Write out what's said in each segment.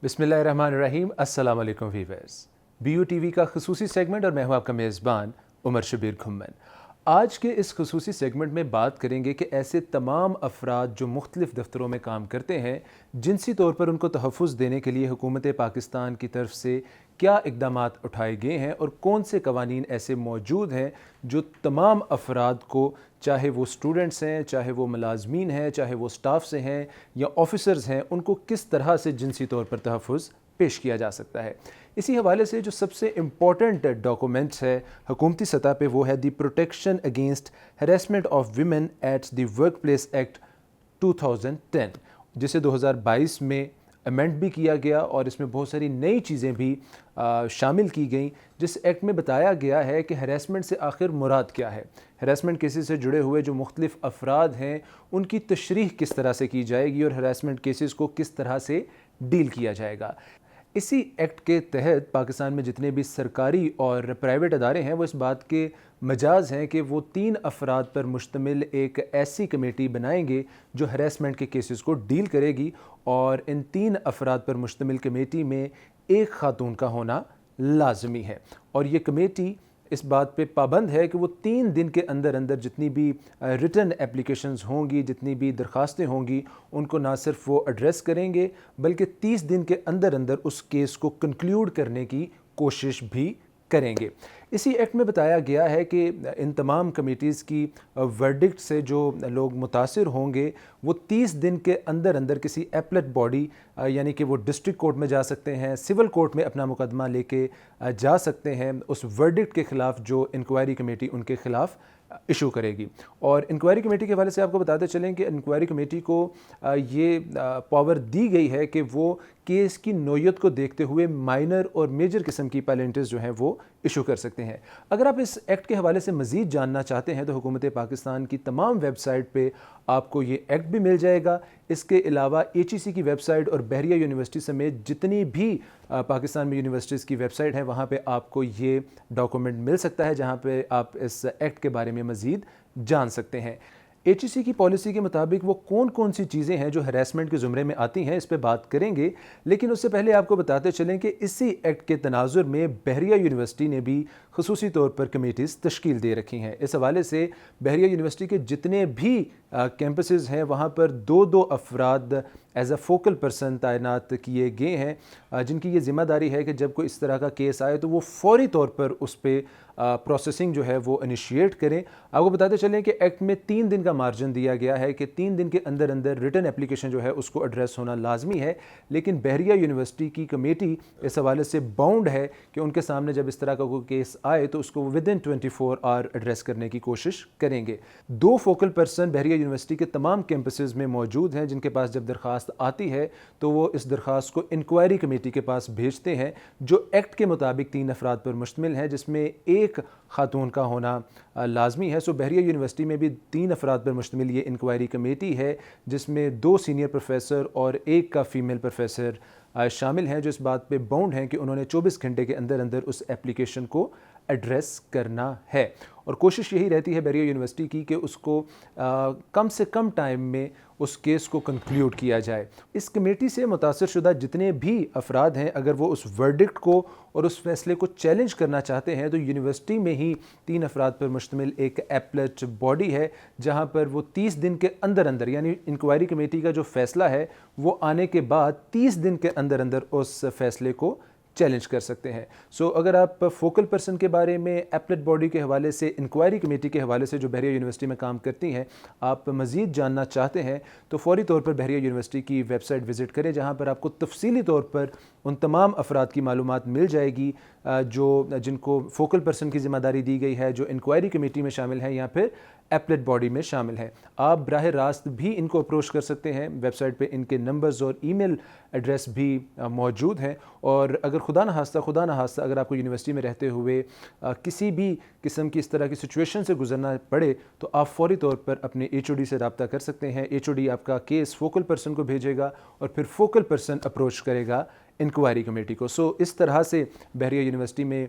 बिस्मिल्लाहिर्रहमानिर्रहीम। अस्सलाम वालेकुम वीवर्स। BU TV का खसूसी सेगमेंट और मैं हूं आपका मेज़बान उमर शबीर खुम्मन। आज के इस खसूसी सेगमेंट में बात करेंगे कि ऐसे तमाम अफराद जो मुख्तलिफ़ दफ्तरों में काम करते हैं, जिनसी तौर पर उनको तहफ़्फ़ुज़ देने के लिए हुकूमत पाकिस्तान की तरफ से क्या इक़दामात उठाए गए हैं और कौन से कवानीन ऐसे मौजूद हैं जो तमाम अफराद को, चाहे वो स्टूडेंट्स हैं, चाहे वो मुलाजमीन हैं, चाहे वो स्टाफ से हैं या ऑफिसर्स हैं, उनको किस तरह से जिनसी तौर पर तहफ़्फ़ुज़ पेश किया जा सकता है। इसी हवाले से जो सबसे इम्पॉर्टेंट डॉक्यूमेंट्स है हुकूमती सतह पे वो है दी protection against harassment of women at the work place act 2010, जिसे 2022 में अमेंड भी किया गया और इसमें बहुत सारी नई चीज़ें भी शामिल की गई। जिस एक्ट में बताया गया है कि हैरेसमेंट से आखिर मुराद क्या है, हैरेसमेंट केसेस से जुड़े हुए जो मुख्तलिफ अफराद हैं उनकी तशरीह किस तरह से की जाएगी और हैरेसमेंट केसेस को किस तरह से डील किया जाएगा। इसी एक्ट के तहत पाकिस्तान में जितने भी सरकारी और प्राइवेट अदारे हैं वो इस बात के मजाज हैं कि वो 3 अफराद पर मुश्तमिल एक ऐसी कमेटी बनाएंगे जो हैरेसमेंट के केसेस को डील करेगी, और इन 3 अफराद पर मुश्तमिल कमेटी में एक खातून का होना लाजमी है। और ये कमेटी इस बात पे पाबंद है कि वो 3 दिन के अंदर अंदर जितनी भी रिटन एप्लीकेशंस होंगी, जितनी भी दरखास्तें होंगी, उनको ना सिर्फ वो एड्रेस करेंगे बल्कि 30 दिन के अंदर अंदर उस केस को कंक्लूड करने की कोशिश भी करेंगे। इसी एक्ट में बताया गया है कि इन तमाम कमेटीज़ की वर्डिक्ट से जो लोग मुतासिर होंगे वो 30 दिन के अंदर अंदर किसी एपलेट बॉडी यानी कि वो डिस्ट्रिक्ट कोर्ट में जा सकते हैं, सिविल कोर्ट में अपना मुकदमा लेके जा सकते हैं उस वर्डिक्ट के ख़िलाफ़ जो इंक्वायरी कमेटी उनके ख़िलाफ़ इशू करेगी। और इंक्वायरी कमेटी के हवाले से आपको बताते चलें कि इंक्वायरी कमेटी को ये पावर दी गई है कि वो केस की नोयत को देखते हुए माइनर और मेजर किस्म की पैलेंटिस जो हैं वो इशू कर सकते हैं। अगर आप इस एक्ट के हवाले से मज़ीद जानना चाहते हैं तो हुकूमत पाकिस्तान की तमाम वेबसाइट पे आपको ये एक्ट भी मिल जाएगा। इसके अलावा HEC की वेबसाइट और बहरिया यूनिवर्सिटी समेत जितनी भी पाकिस्तान में यूनिवर्सिटीज़ की वेबसाइट है वहाँ पे आपको ये डॉक्यूमेंट मिल सकता है जहाँ पे आप इस एक्ट के बारे में मज़ीद जान सकते हैं। HEC की पॉलिसी के मुताबिक वो कौन कौन सी चीज़ें हैं जो हैरेसमेंट के ज़ुमरे में आती हैं, इस पे बात करेंगे। लेकिन उससे पहले आपको बताते चलें कि इसी एक्ट के तनाजुर में बहरिया यूनिवर्सिटी ने भी खुसूसी तौर पर कमेटीज़ तश्कील दे रखी हैं। इस हवाले से बहरिया यूनिवर्सिटी के जितने भी कैंपसेस हैं वहाँ पर 2-2 अफराद एज अ फोकल पर्सन तैनात किए गए हैं, जिनकी ये ज़िम्मेदारी है कि जब कोई इस तरह का केस आए तो वो फौरी तौर पर उस पर प्रोसेसिंग जो है वो इनिशिएट करें। आपको बताते चलें कि एक्ट में 3 दिन का मार्जिन दिया गया है कि 3 दिन के अंदर अंदर रिटन एप्लीकेशन जो है उसको एड्रेस होना लाजमी है। लेकिन बहरिया यूनिवर्सिटी की कमेटी इस हवाले से बाउंड है कि उनके सामने जब इस तरह का कोई केस आए तो उसको विदिन 24 आवर एड्रेस करने की कोशिश करेंगे। 2 फोकल पर्सन बहरिया यूनिवर्सिटी के तमाम कैंपसेस में मौजूद हैं, जिनके पास जब दरख्वास्त आती है तो वो इस दरख्वास्त को इंक्वायरी कमेटी के पास भेजते हैं जो एक्ट के मुताबिक 3 अफराद पर मुश्तमिल है, जिसमें एक खातून का होना लाजमी है। सो बहरिया यूनिवर्सिटी में भी 3 अफराद पर मुश्तमिल ये इंक्वायरी कमेटी है, जिसमें 2 सीनियर प्रोफेसर और 1 का फ़ीमेल प्रोफेसर शामिल हैं, जो इस बात पे बाउंड हैं कि उन्होंने 24 घंटे के अंदर अंदर उस एप्लीकेशन को एड्रेस करना है। और कोशिश यही रहती है बहरिया यूनिवर्सिटी की कि उसको कम से कम टाइम में उस केस को कंक्लूड किया जाए। इस कमेटी से मुतासर शुदा जितने भी अफराद हैं, अगर वो उस वर्डिक्ट को और उस फैसले को चैलेंज करना चाहते हैं तो यूनिवर्सिटी में ही 3 अफराद पर मुश्तमिल एक एपलेट बॉडी है, जहाँ पर वो 30 दिन के अंदर अंदर, यानी इंक्वायरी कमेटी का जो फैसला है वो आने के बाद 30 दिन के अंदर अंदर उस फैसले को चैलेंज कर सकते हैं। सो अगर आप फोकल पर्सन के बारे में, एपलेट बॉडी के हवाले से, इंक्वायरी कमेटी के हवाले से जो बहरिया यूनिवर्सिटी में काम करती हैं, आप मज़ीद जानना चाहते हैं तो फौरी तौर पर बहरिया यूनिवर्सिटी की वेबसाइट विज़िट करें, जहाँ पर आपको तफसीली तौर पर उन तमाम अफराद की मालूमात मिल जाएगी जिनको फोकल पर्सन की ज़िम्मेदारी दी गई है, जो इंक्वायरी कमेटी में शामिल हैं या फिर एपलेट बॉडी में शामिल हैं। आप बराह रास्त भी इनको अप्रोच कर सकते हैं। वेबसाइट पे इनके नंबर्स और ईमेल एड्रेस भी मौजूद हैं। और अगर खुदा न खास्ता अगर आपको यूनिवर्सिटी में रहते हुए किसी भी किस्म की इस तरह की सिचुएशन से गुजरना पड़े तो आप फौरी तौर पर अपने HOD से रब्ता कर सकते हैं। HOD आपका केस फोकल पर्सन को भेजेगा और फिर फोकल पर्सन अप्रोच करेगा इंक्वायरी कमेटी को। सो इस तरह से बहरिया यूनिवर्सिटी में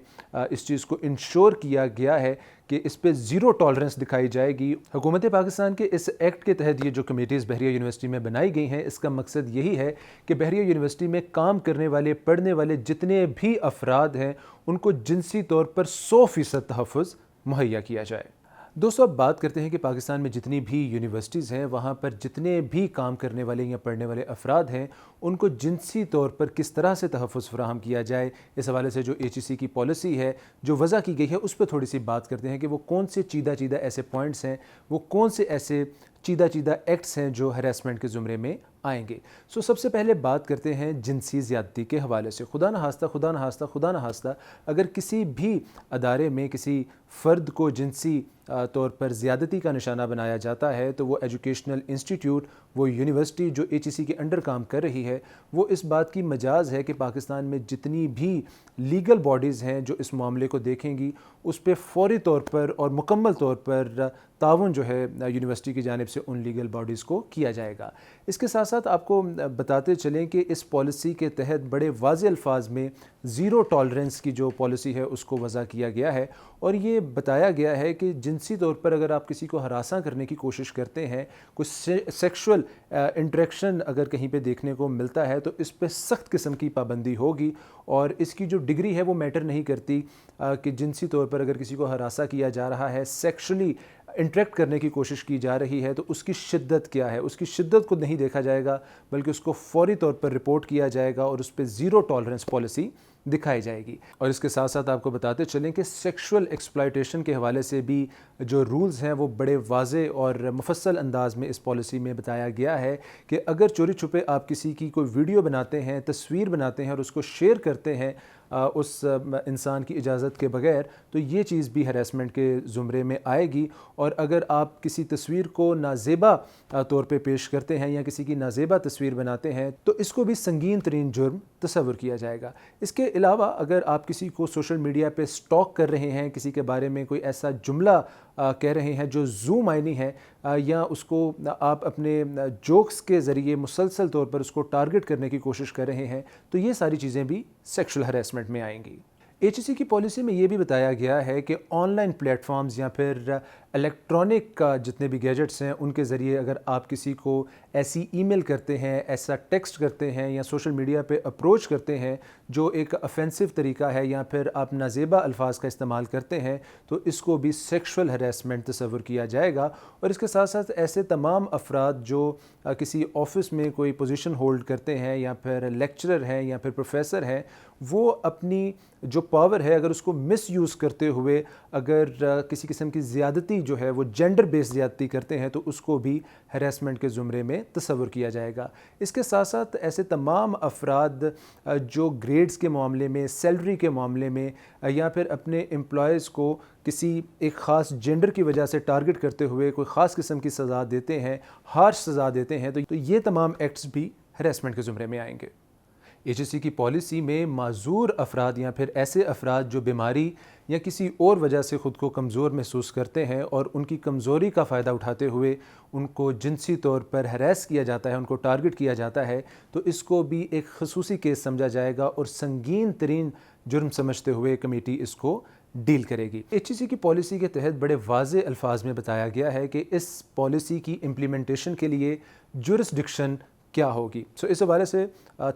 इस चीज़ को इंश्योर किया गया है कि इस पे ज़ीरो टॉलरेंस दिखाई जाएगी। हुकूमत पाकिस्तान के इस एक्ट के तहत ये जो कमेटीज़ बहरिया यूनिवर्सिटी में बनाई गई हैं, इसका मकसद यही है कि बहरिया यूनिवर्सिटी में काम करने वाले, पढ़ने वाले जितने भी अफराद हैं उनको जिनसी तौर पर 100% तहफ़्फ़ुज़ मुहैया किया जाए। दोस्तों, अब बात करते हैं कि पाकिस्तान में जितनी भी यूनिवर्सिटीज़ हैं वहाँ पर जितने भी काम करने वाले या पढ़ने वाले अफराद हैं उनको जिनसी तौर पर किस तरह से तहफ़्फ़ुज़ फ़राहम किया जाए। इस हवाले से जो HEC की पॉलिसी है जो वज़ा की गई है उस पर थोड़ी सी बात करते हैं कि वो कौन से चीदा चीदा ऐसे पॉइंट्स हैं, वो कौन से ऐसे चीदा चीदा एक्ट्स हैं जो हरासमेंट के ज़ुमरे में आएंगे। सो सबसे पहले बात करते हैं जिनसी ज़्यादती के हवाले से। खुदा न हास्ता अगर किसी भी अदारे में किसी फ़र्द को जिनसी तौर पर ज़्यादती का निशाना बनाया जाता है तो वो एजुकेशनल इंस्टीट्यूट, वो यूनिवर्सिटी जो HEC के अंडर काम कर रही है, वो इस बात की मजाज़ है कि पाकिस्तान में जितनी भी लीगल बॉडीज़ हैं जो इस मामले को देखेंगी उस पर फ़ौरी तौर पर और मुकम्मल तौर पर ताउन जो है यूनिवर्सिटी की जानिब से उन लीगल बॉडीज़ को किया जाएगा। इसके साथ साथ आपको बताते चलें कि इस पॉलिसी के तहत बड़े वाज़ेह अल्फाज में ज़ीरो टॉलरेंस की जो पॉलिसी है उसको वज़ा किया गया है और ये बताया गया है कि जिनसी तौर पर अगर आप किसी को हरासा करने की कोशिश करते हैं, कुछ सेक्सुअल इंटरेक्शन अगर कहीं पे देखने को मिलता है तो इस पे सख्त किस्म की पाबंदी होगी और इसकी जो डिग्री है वो मैटर नहीं करती कि जिनसी तौर पर अगर किसी को हरासा किया जा रहा है, सेक्शुअली इंटरेक्ट करने की कोशिश की जा रही है तो उसकी शिद्दत क्या है, उसकी शिद्दत को नहीं देखा जाएगा बल्कि उसको फ़ौरी तौर पर रिपोर्ट किया जाएगा और उस पर ज़ीरो टॉलरेंस पॉलिसी दिखाई जाएगी। और इसके साथ साथ आपको बताते चलें कि सेक्सुअल एक्सप्लॉयटेशन के हवाले से भी जो रूल्स हैं वो बड़े वाज़े और मुफस्सल अंदाज में इस पॉलिसी में बताया गया है कि अगर चोरी छुपे आप किसी की कोई वीडियो बनाते हैं, तस्वीर बनाते हैं और उसको शेयर करते हैं उस इंसान की इजाज़त के बगैर तो ये चीज़ भी हरासमेंट के ज़ुमरे में आएगी। और अगर आप किसी तस्वीर को नाजेबा तौर पे पेश करते हैं या किसी की नाजेबा तस्वीर बनाते हैं तो इसको भी संगीन तरीन जुर्म तस्वुर किया जाएगा। इसके अलावा अगर आप किसी को सोशल मीडिया पे स्टॉक कर रहे हैं, किसी के बारे में कोई ऐसा जुमला कह रहे हैं जो ज़ू मायनी है या उसको आप अपने जोक्स के ज़रिए मुसलसल तौर पर उसको टारगेट करने की कोशिश कर रहे हैं तो ये सारी चीज़ें भी सेक्सुअल हरासमेंट में आएंगी। HEC की पॉलिसी में ये भी बताया गया है कि ऑनलाइन प्लेटफॉर्म्स या फिर इलेक्ट्रॉनिक का जितने भी गैजेट्स हैं उनके ज़रिए अगर आप किसी को ऐसी ईमेल करते हैं, ऐसा टेक्स्ट करते हैं या सोशल मीडिया पे अप्रोच करते हैं जो एक ऑफेंसिव तरीका है या फिर आप नाजेबा अल्फाज का इस्तेमाल करते हैं तो इसको भी सेक्सुअल हरासमेंट तस्वुर किया जाएगा। और इसके साथ साथ ऐसे तमाम अफराद जो किसी ऑफ़िस में कोई पोजीशन होल्ड करते हैं या फिर लेक्चरर हैं या फिर प्रोफेसर हैं, वो अपनी जो पावर है अगर उसको मिस यूज़ करते हुए अगर किसी किस्म की ज़्यादती जो है वो जेंडर बेस्ड ज़्यादती करते हैं तो उसको भी हरासमेंट के ज़ुमरे में तस्वुर किया जाएगा। इसके साथ साथ ऐसे तमाम अफराद जो ग्रेड्स के मामले में, सैलरी के मामले में या फिर अपने एम्प्लॉयज़ को किसी एक ख़ास जेंडर की वजह से टारगेट करते हुए कोई ख़ास किस्म की सज़ा देते हैं, हार्श सज़ा देते हैं तो ये तमाम एक्ट्स भी हरासमेंट के ज़ुमरे में आएंगे। HEC की पॉलिसी में माजूर अफराद या फिर ऐसे अफराद जो बीमारी या किसी और वजह से ख़ुद को कमज़ोर महसूस करते हैं और उनकी कमज़ोरी का फ़ायदा उठाते हुए उनको जिनसी तौर पर हरास किया जाता है, उनको टारगेट किया जाता है तो इसको भी एक ख़ुसूसी केस समझा जाएगा और संगीन तरीन जुर्म समझते हुए कमेटी इसको डील करेगी। HEC की पॉलिसी के तहत बड़े वाज़े अल्फाज में बताया गया है कि इस पॉलिसी की इम्प्लीमेंटेशन के लिए जुरिस्डिक्शन क्या होगी। सो इस हवाले से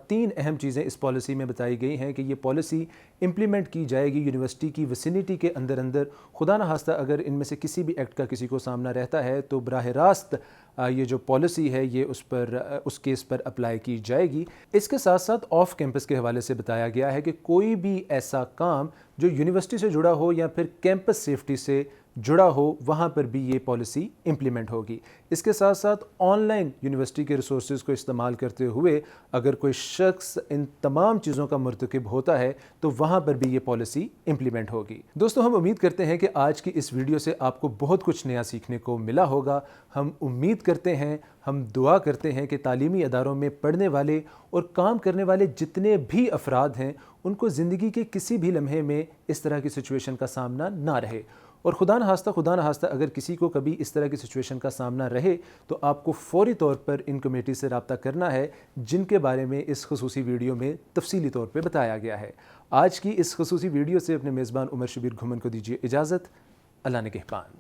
3 अहम चीज़ें इस पॉलिसी में बताई गई हैं कि ये पॉलिसी इम्प्लीमेंट की जाएगी यूनिवर्सिटी की विसिनिटी के अंदर। खुदा न खास्ता अगर इनमें से किसी भी एक्ट का किसी को सामना रहता है तो बराह रास्त ये जो पॉलिसी है ये उस केस पर अप्लाई की जाएगी। इसके साथ साथ ऑफ कैंपस के हवाले से बताया गया है कि कोई भी ऐसा काम जो यूनिवर्सिटी से जुड़ा हो या फिर कैंपस सेफ्टी से जुड़ा हो वहाँ पर भी ये पॉलिसी इम्प्लीमेंट होगी। इसके साथ साथ ऑनलाइन यूनिवर्सिटी के रिसोर्सेज को इस्तेमाल करते हुए अगर कोई शख्स इन तमाम चीज़ों का मुर्तकिब होता है तो वहाँ पर भी ये पॉलिसी इम्प्लीमेंट होगी। दोस्तों, हम उम्मीद करते हैं कि आज की इस वीडियो से आपको बहुत कुछ नया सीखने को मिला होगा। हम उम्मीद करते हैं, हम दुआ करते हैं कि तालीमी अदारों में पढ़ने वाले और काम करने वाले जितने भी अफराद हैं उनको ज़िंदगी के किसी भी लम्हे में इस तरह की सिचुएशन का सामना ना रहे। اور خدا نخواستہ اگر کسی کو کبھی اس طرح کی سچویشن کا سامنا رہے تو آپ کو فوری طور پر ان کمیٹی سے رابطہ کرنا ہے جن کے بارے میں اس خصوصی ویڈیو میں تفصیلی طور پہ بتایا گیا ہے۔ آج کی اس خصوصی ویڈیو سے اپنے میزبان عمر شبیر گھمن کو دیجیے اجازت۔ اللہ نگہبان۔